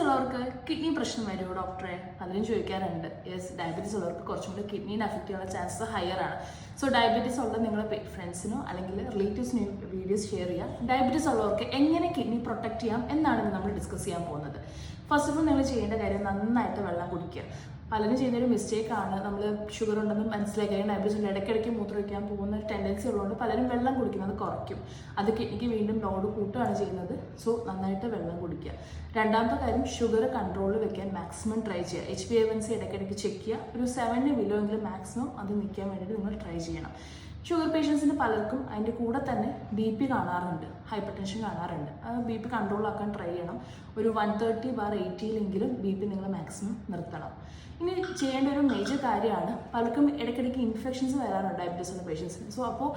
ഉള്ളവർക്ക് കിഡ്നി പ്രശ്നം വരുമോ ഡോക്ടറെ? പലരും ചോദിക്കാറുണ്ട്. യെസ്, ഡയബറ്റീസ് ഉള്ളവർക്ക് കുറച്ചും കൂടി കിഡ്നീനെ അഫക്റ്റ് ചെയ്യാനുള്ള ചാൻസസ് ഹയർ ആണ്. സോ ഡയബറ്റീസ് ഉള്ള നിങ്ങളുടെ ഫ്രണ്ട്സിനോ അല്ലെങ്കിൽ റിലേറ്റീവ്സിനോ വീഡിയോസ് ഷെയർ ചെയ്യാം. ഡയബറ്റീസ് ഉള്ളവർക്ക് എങ്ങനെ കിഡ്നി പ്രൊട്ടക്ട് ചെയ്യാം എന്നാണ് നമ്മൾ ഡിസ്കസ് ചെയ്യാൻ പോകുന്നത്. ഫസ്റ്റ് ഓഫ് ഓൾ നിങ്ങൾ ചെയ്യേണ്ട കാര്യം നന്നായിട്ട് വെള്ളം കുടിക്കുക. പലരും ചെയ്യുന്നൊരു മിസ്റ്റേക്കാണ്, നമ്മൾ ഷുഗർ ഉണ്ടെന്ന് മനസ്സിലാക്കി ഡയബറ്റീസ് ഉണ്ട് ഇടയ്ക്കിടയ്ക്ക് മൂത്രമൊഴിക്കാൻ പോകുന്ന ഒരു ടെൻഡൻസി ഉള്ളതുകൊണ്ട് പലരും വെള്ളം കുടിക്കുന്നത് കുറയ്ക്കും. അത് കിഡ്നിക്ക് വീണ്ടും ലോഡ് കൂട്ടുകയാണ് ചെയ്യുന്നത്. സോ നന്നായിട്ട് വെള്ളം കുടിക്കുക. രണ്ടാമത്തെ കാര്യം, ഷുഗർ കൺട്രോളിൽ വെക്കാൻ മാക്സിമം ട്രൈ ചെയ്യുക. HbA1c ഇടയ്ക്കിടയ്ക്ക് ചെക്ക് ചെയ്യുക. ഒരു 7 below എങ്കിലും മാക്സിമം അത് നിൽക്കാൻ വേണ്ടിയിട്ട് നിങ്ങൾ ട്രൈ ചെയ്യണം. ഷുഗർ പേഷ്യൻസിന് പലർക്കും അതിൻ്റെ കൂടെ തന്നെ BP കാണാറുണ്ട്, ഹൈപ്പർ ടെൻഷൻ കാണാറുണ്ട്. BP കൺട്രോളാക്കാൻ ട്രൈ ചെയ്യണം. ഒരു 130/80 BP നിങ്ങൾ മാക്സിമം നിർത്തണം. ഇനി ചെയ്യേണ്ട ഒരു മേജർ കാര്യമാണ്, പലർക്കും ഇടയ്ക്കിടയ്ക്ക് ഇൻഫെക്ഷൻസ് വരാറുണ്ട് ഡയബറ്റീസ് ഉള്ള പേഷ്യൻസിന്. സോ അപ്പോൾ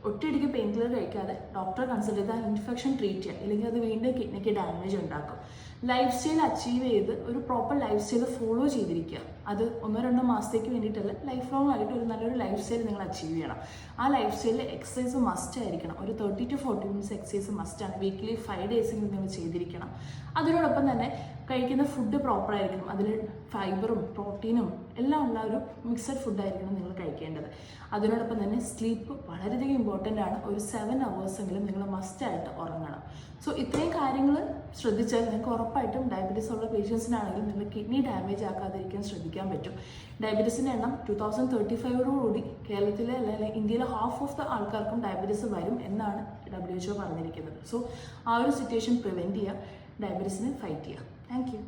ഒറ്റയടിക്ക് പെയിൻ കില്ലർ കഴിക്കാതെ ഡോക്ടറെ കൺസൾട്ട് ചെയ്ത് ആ ഇൻഫെക്ഷൻ ട്രീറ്റ് ചെയ്യുക, ഇല്ലെങ്കിൽ അത് വീണ്ടും കിഡ്നിക്ക് ഡാമേജ് ഉണ്ടാക്കും. ലൈഫ് സ്റ്റൈൽ അച്ചീവ് ചെയ്ത് ഒരു പ്രോപ്പർ ലൈഫ് സ്റ്റൈൽ ഫോളോ ചെയ്തിരിക്കുക. അത് 1-2 മാസത്തേക്ക് വേണ്ടിയിട്ടല്ല, ലൈഫ് ലോങ് ആയിട്ട് ഒരു നല്ലൊരു ലൈഫ് സ്റ്റൈൽ നിങ്ങൾ അച്ചീവ് ചെയ്യണം. ആ ലൈഫ് സ്റ്റൈലിൽ എക്സസൈസ് മസ്റ്റ് ആയിരിക്കണം. ഒരു 30 to 40 minutes എക്സസൈസ് മസ്റ്റാണ്. വീക്ക്ലി 5 days നിങ്ങൾ ചെയ്തിരിക്കണം. അതിനോടൊപ്പം തന്നെ കഴിക്കുന്ന ഫുഡ് പ്രോപ്പർ ആയിരിക്കണം. അതിൽ ഫൈബറും പ്രോട്ടീനും എല്ലാം ഉള്ള ഒരു മിക്സഡ് ഫുഡായിരിക്കണം നിങ്ങൾ കഴിക്കേണ്ടത്. അതിനോടൊപ്പം തന്നെ സ്ലീപ്പ് വളരെയധികം ഇമ്പോർട്ടൻ്റ് ആണ്. ഒരു 7 hours എങ്കിലും നിങ്ങൾ മസ്റ്റായിട്ട് ഉറങ്ങണം. സോ ഇത്രയും കാര്യങ്ങൾ ശ്രദ്ധിച്ചാൽ നിങ്ങൾക്ക് ഉറപ്പായിട്ടും ഡയബറ്റീസ് ഉള്ള പേഷ്യൻസിനാണെങ്കിലും നിങ്ങൾ കിഡ്നി ഡാമേജ് ആക്കാതിരിക്കാൻ ശ്രദ്ധിക്കാൻ പറ്റും. ഡയബറ്റീസിൻ്റെ എണ്ണം 2035 കേരളത്തിലെ അല്ലെങ്കിൽ ഇന്ത്യയിലെ ഹാഫ് ഓഫ് ദ ആൾക്കാർക്കും ഡയബറ്റീസ് വരും എന്നാണ് WHO പറഞ്ഞിരിക്കുന്നത്. സോ ആ ഒരു സിറ്റുവേഷൻ പ്രിവെൻറ്റ് ചെയ്യുക, ഡയബറ്റീസിനെ ഫൈറ്റ് ചെയ്യുക. Thank you.